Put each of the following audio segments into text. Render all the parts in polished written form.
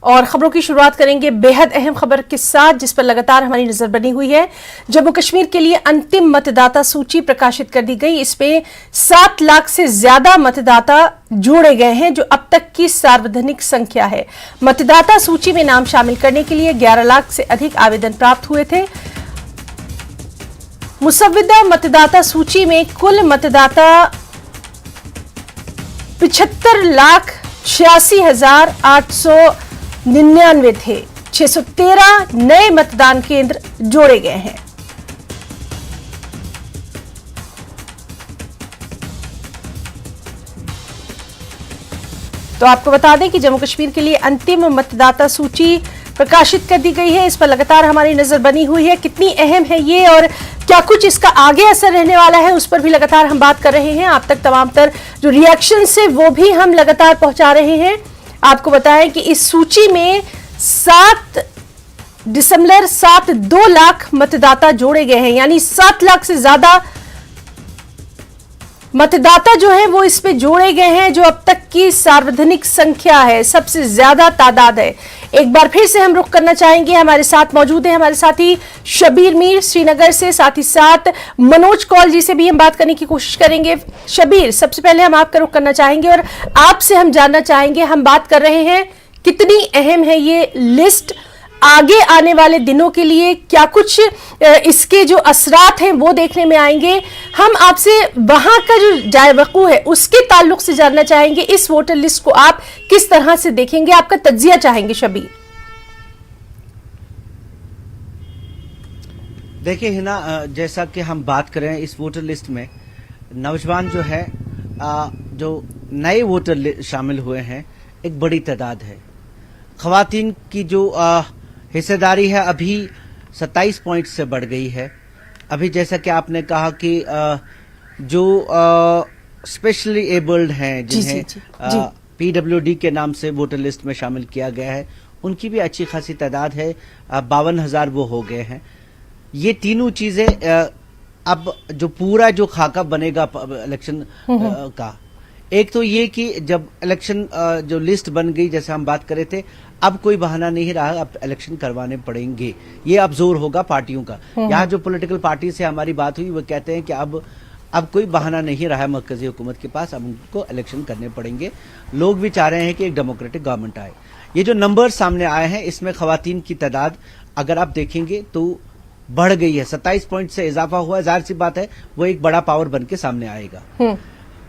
और खबरों की शुरुआत करेंगे बेहद अहम खबर के साथ, जिस पर लगातार हमारी नजर बनी हुई है। जम्मू कश्मीर के लिए अंतिम मतदाता सूची प्रकाशित कर दी गई। इसमें 7 लाख से ज्यादा मतदाता जोड़े गए हैं, जो अब तक की सार्वजनिक संख्या है। मतदाता सूची में नाम शामिल करने के लिए 11 लाख से अधिक आवेदन प्राप्त हुए थे। मुसव्विदा मतदाता सूची में कुल मतदाता 75,86,899 थे। 613 नए मतदान केंद्र जोड़े गए हैं। तो आपको बता दें कि जम्मू कश्मीर के लिए अंतिम मतदाता सूची प्रकाशित कर दी गई है। इस पर लगातार हमारी नजर बनी हुई है। कितनी अहम है ये और क्या कुछ इसका आगे असर रहने वाला है, उस पर भी लगातार हम बात कर रहे हैं। आप तक तमाम तर जो रिएक्शंस है वो भी हम लगातार पहुंचा रहे हैं। आपको बताएं कि इस सूची में 7.72 लाख मतदाता जोड़े गए हैं, यानी 7 लाख से ज्यादा मतदाता जो है वो इसमें जोड़े गए हैं, जो अब तक की सार्वजनिक संख्या है, सबसे ज्यादा तादाद है। एक बार फिर से हम रुख करना चाहेंगे, हमारे साथ मौजूद हैं हमारे साथी शबीर मीर श्रीनगर से, साथ ही साथ मनोज कौल जी से भी हम बात करने की कोशिश करेंगे। शबीर, सबसे पहले हम आपका रुख करना चाहेंगे और आपसे हम जानना चाहेंगे, हम बात कर रहे हैं कितनी अहम है ये लिस्ट, आगे आने वाले दिनों के लिए क्या कुछ इसके जो असरात हैं वो देखने में आएंगे। हम आपसे वहां का जो जायवकू है उसके ताल्लुक से जानना चाहेंगे। इस वोटर लिस्ट को आप किस तरह से देखेंगे, आपका तज्जिया चाहेंगे शबीर। देखिए हिना, जैसा कि हम बात कर रहे हैं इस वोटर लिस्ट में नौजवान जो है, जो नए वोटर शामिल हुए हैं, एक बड़ी तादाद है। खवातीन की जो हिस्सेदारी है अभी 27 पॉइंट से बढ़ गई है। अभी जैसा कि आपने कहा कि जो स्पेशली एबल्ड हैं, जिन्हें PWD के नाम से वोटर लिस्ट में शामिल किया गया है, उनकी भी अच्छी खासी तादाद है। 52,000 वो हो गए हैं। ये तीनों चीजें अब जो पूरा जो खाका बनेगा इलेक्शन का, एक तो ये कि जब इलेक्शन जो लिस्ट बन गई, जैसे हम बात कर रहे थे, अब कोई बहाना नहीं रहा, अब इलेक्शन करवाने पड़ेंगे। ये अब जोर होगा पार्टियों का। यहाँ जो पॉलिटिकल पार्टी से हमारी बात हुई वो कहते हैं कि अब कोई बहाना नहीं रहा है मरकजी हुकूमत के पास, अब उनको इलेक्शन करने पड़ेंगे। लोग भी चाह रहे हैं कि एक डेमोक्रेटिक गवर्नमेंट आए। ये जो नंबर सामने आए हैं, इसमें खवातीन की तादाद अगर आप देखेंगे तो बढ़ गई है। 27 पॉइंट से इजाफा हुआ है। जाहिर सी बात है वो एक बड़ा पावर बन के सामने आएगा।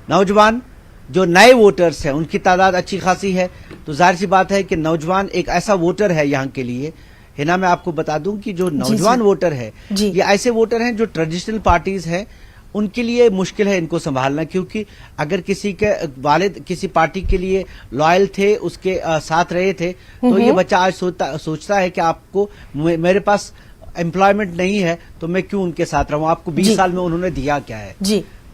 नौजवान जो नए वोटर्स हैं उनकी तादाद अच्छी खासी है, तो जाहिर सी बात है कि नौजवान एक ऐसा वोटर है यहाँ के लिए। हिना, मैं आपको बता दूं कि जो नौजवान वोटर है ये ऐसे वोटर हैं जो ट्रेडिशनल पार्टीज हैं, उनके लिए मुश्किल है इनको संभालना, क्योंकि अगर किसी के वालिद किसी पार्टी के लिए लॉयल थे, उसके साथ रहे थे, तो ये बच्चा आज सोचता है कि आपको मेरे पास एम्प्लॉयमेंट नहीं है तो मैं क्यों उनके साथ रहूं, आपको 20 साल में उन्होंने दिया क्या है।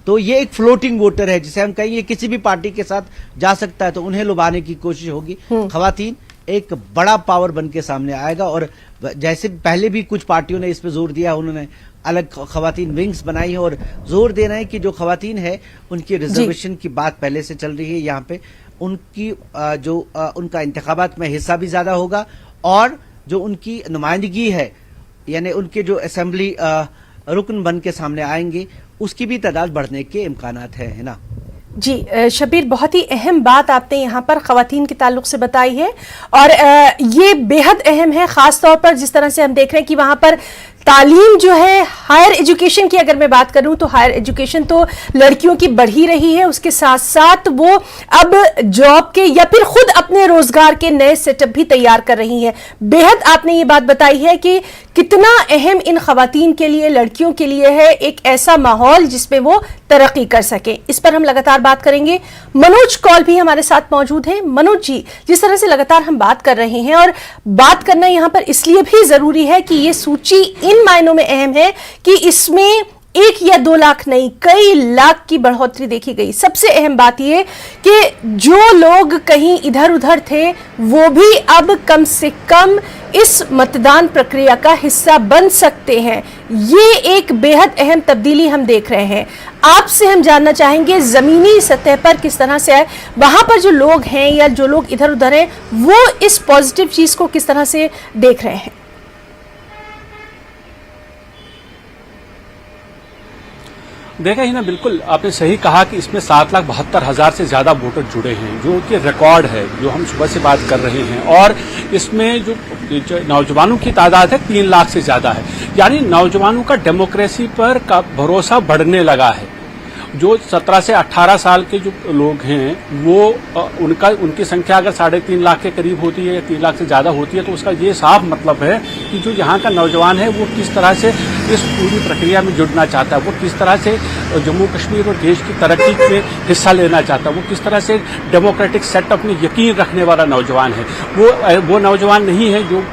तो ये एक फ्लोटिंग वोटर है, जिसे हम कहेंगे किसी भी पार्टी के साथ जा सकता है, तो उन्हें लुभाने की कोशिश होगी। खवातीन एक बड़ा पावर बन के सामने आएगा, और जैसे पहले भी कुछ पार्टियों ने इस पे जोर दिया, उन्होंने अलग खवातीन विंग्स बनाई है और जोर दे रहे हैं कि जो खवातीन है उनकी रिजर्वेशन की बात पहले से चल रही है। यहाँ पे उनकी उनका इंतखाबात में हिस्सा भी ज्यादा होगा, और जो उनकी नुमाइंदगी है, यानी उनके जो असेंबली रुकन बन के सामने आएंगे, उसकी भी तादाद बढ़ने के इम्कानात है ना। जी शबीर, बहुत ही अहम बात आपने यहाँ पर खवातीन के ताल्लुक से बताई है, और ये बेहद अहम है, खास तौर पर जिस तरह से हम देख रहे हैं कि वहां पर तालीम जो है, हायर एजुकेशन की अगर मैं बात करूं तो हायर एजुकेशन तो लड़कियों की बढ़ ही रही है, उसके साथ साथ वो अब जॉब के या फिर खुद अपने रोजगार के नए सेटअप भी तैयार कर रही हैं। बेहद आपने ये बात बताई है कि कितना अहम इन खवातीन के लिए, लड़कियों के लिए है एक ऐसा माहौल जिसमें वो तरक्की कर सके। इस पर हम लगातार बात करेंगे। मनोज कौल भी हमारे साथ मौजूद हैं। मनोज जी, जिस तरह से लगातार हम बात कर रहे हैं, और बात करना यहाँ पर इसलिए भी जरूरी है कि ये सूची इन मायनों में अहम है कि इसमें 1 या 2 लाख नहीं, कई लाख की बढ़ोतरी देखी गई। सबसे अहम बात यह कि जो लोग कहीं इधर उधर थे वो भी अब कम से कम इस मतदान प्रक्रिया का हिस्सा बन सकते हैं। ये एक बेहद अहम तब्दीली हम देख रहे हैं। आपसे हम जानना चाहेंगे जमीनी सतह पर किस तरह से है, वहां पर जो लोग हैं या जो लोग इधर उधर हैं वो इस पॉजिटिव चीज को किस तरह से देख रहे हैं। देखा ही ना, बिल्कुल आपने सही कहा कि इसमें 7,72,000 से ज्यादा वोटर जुड़े हैं, जो कि रिकॉर्ड है जो हम सुबह से बात कर रहे हैं। और इसमें जो नौजवानों की तादाद है 3 लाख से ज्यादा है, यानी नौजवानों का डेमोक्रेसी पर का भरोसा बढ़ने लगा है। जो 17 से 18 साल के जो लोग हैं वो उनकी संख्या अगर 3.5 लाख के करीब होती है या 3 लाख से ज्यादा होती है, तो उसका ये साफ मतलब है कि जो यहाँ का नौजवान है वो किस तरह से इस पूरी प्रक्रिया में जुड़ना चाहता है, वो किस तरह से जम्मू कश्मीर और देश की तरक्की में हिस्सा लेना चाहता है, वो किस तरह से डेमोक्रेटिक सेटअप में यकीन रखने वाला नौजवान है। वो नौजवान नहीं है जो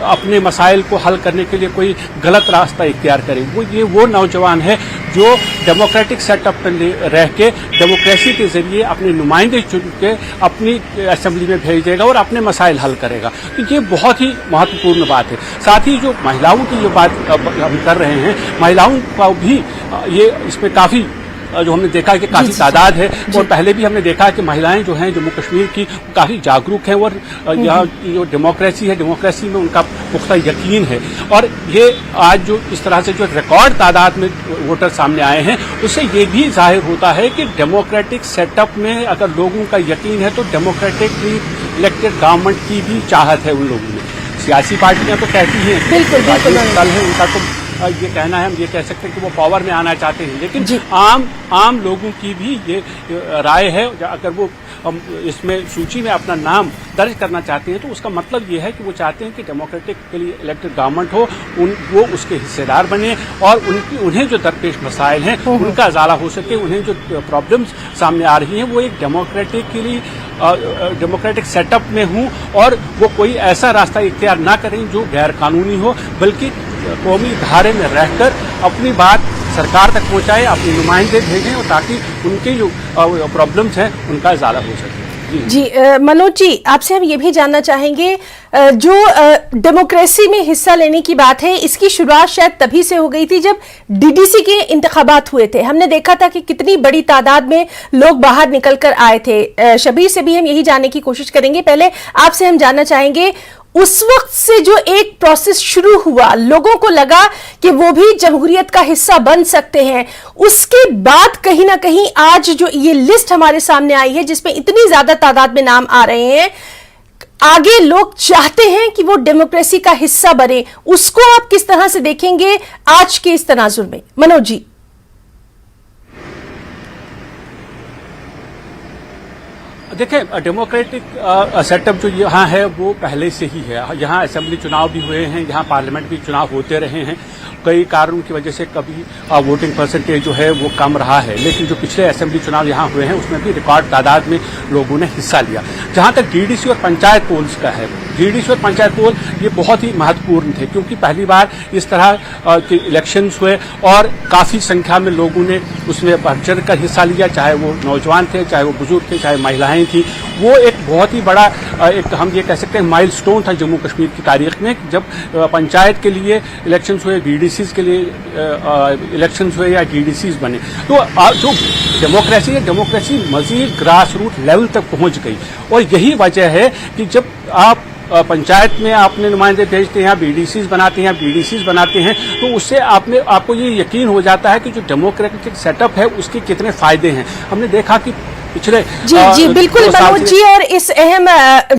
अपने मसाइल को हल करने के लिए कोई गलत रास्ता इख्तियार करे। वो नौजवान है जो डेमोक्रेटिक सेटअप रह के डेमोक्रेसी के जरिए अपने नुमाइंदे चुन के अपनी असेंबली में भेज देगा और अपने मसाइल हल करेगा। तो ये बहुत ही महत्वपूर्ण बात है। साथ ही जो महिलाओं की जो बात हम कर रहे हैं, महिलाओं का भी ये इसमें काफी जो हमने देखा है कि काफी तादाद है। और पहले भी हमने देखा है कि महिलाएं जो हैं जम्मू कश्मीर की काफी जागरूक हैं और यहाँ जो डेमोक्रेसी है, डेमोक्रेसी में उनका पुख्ता यकीन है। और ये आज जो इस तरह से जो रिकॉर्ड तादाद में वोटर सामने आए हैं, उससे ये भी जाहिर होता है कि डेमोक्रेटिक सेटअप में अगर लोगों का यकीन है तो डेमोक्रेटिकली इलेक्टेड गवर्नमेंट की भी चाहत है उन लोगों में। सियासी पार्टियां तो कहती हैं, बिल्कुल दल है उनका तो ये कहना है, हम ये कह सकते हैं कि वो पावर में आना चाहते हैं, लेकिन आम लोगों की भी ये राय है। अगर वो इसमें सूची में अपना नाम दर्ज करना चाहते हैं तो उसका मतलब ये है कि वो चाहते हैं कि डेमोक्रेटिकली इलेक्टेड गवर्नमेंट हो, वो उसके हिस्सेदार बने और उन्हें जो दरपेश मसाइल हैं उनका अजाला हो सके। उन्हें जो प्रॉब्लम्स सामने आ रही हैं वो एक डेमोक्रेटिक सेटअप में हों और वो कोई ऐसा रास्ता इख्तियार ना करें जो गैर कानूनी हो, बल्कि कौमी धारे में रहकर अपनी बात सरकार तक पहुंचाए, अपने नुमाइंदे भेजें और ताकि उनके जो प्रॉब्लम्स हैं उनका इजाला हो सके। जी मनोज जी, आपसे हम ये भी जानना चाहेंगे, जो डेमोक्रेसी में हिस्सा लेने की बात है, इसकी शुरुआत शायद तभी से हो गई थी जब डीडीसी के इंतखाबात हुए थे। हमने देखा था कि कितनी बड़ी तादाद में लोग बाहर निकल कर आए थे। शबीर से भी हम यही जानने की कोशिश करेंगे। पहले आपसे हम जानना चाहेंगे, उस वक्त से जो एक प्रोसेस शुरू हुआ, लोगों को लगा कि वो भी जमहूरियत का हिस्सा बन सकते हैं, उसके बाद कहीं ना कहीं आज जो ये लिस्ट हमारे सामने आई है जिसमें इतनी ज्यादा तादाद में नाम आ रहे हैं, आगे लोग चाहते हैं कि वो डेमोक्रेसी का हिस्सा बने, उसको आप किस तरह से देखेंगे आज के इस तनाजुर में? मनोज जी। देखिए, डेमोक्रेटिक सेटअप जो यहाँ है वो पहले से ही है। यहाँ असेंबली चुनाव भी हुए हैं, यहाँ पार्लियामेंट भी चुनाव होते रहे हैं। कई कारणों की वजह से कभी वोटिंग परसेंटेज जो है वो कम रहा है, लेकिन जो पिछले असेंबली चुनाव यहाँ हुए हैं उसमें भी रिकॉर्ड तादाद में लोगों ने हिस्सा लिया। जहाँ तक डीडीसी और पंचायत पोल्स का है, डीडीसी और पंचायत पोल ये बहुत ही महत्वपूर्ण थे, क्योंकि पहली बार इस तरह के इलेक्शंस हुए और काफ़ी संख्या में लोगों ने उसमें बढ़ चढ़ कर हिस्सा लिया, चाहे वो नौजवान थे, चाहे वो बुजुर्ग थे, चाहे महिलाएं थी। वो एक बहुत ही बड़ा एक हम ये कह सकते हैं माइलस्टोन था जम्मू कश्मीर की तारीख में, जब पंचायत के लिए इलेक्शंस हुए, डीडीसीज के लिए इलेक्शंस हुए या डीडीसीज बने। तो जो डेमोक्रेसी है, डेमोक्रेसी मजीद ग्रास रूट लेवल तक पहुंच गई। और यही वजह है कि जब आप पंचायत में आपने नुमाइंदे भेजते हैं, बीडीसीज बनाते हैं, तो उससे आपको ये यकीन हो जाता है कि जो डेमोक्रेटिक सेटअप है उसके कितने फायदे हैं। हमने देखा कि पिछले जी बिल्कुल मनोज जी, और इस अहम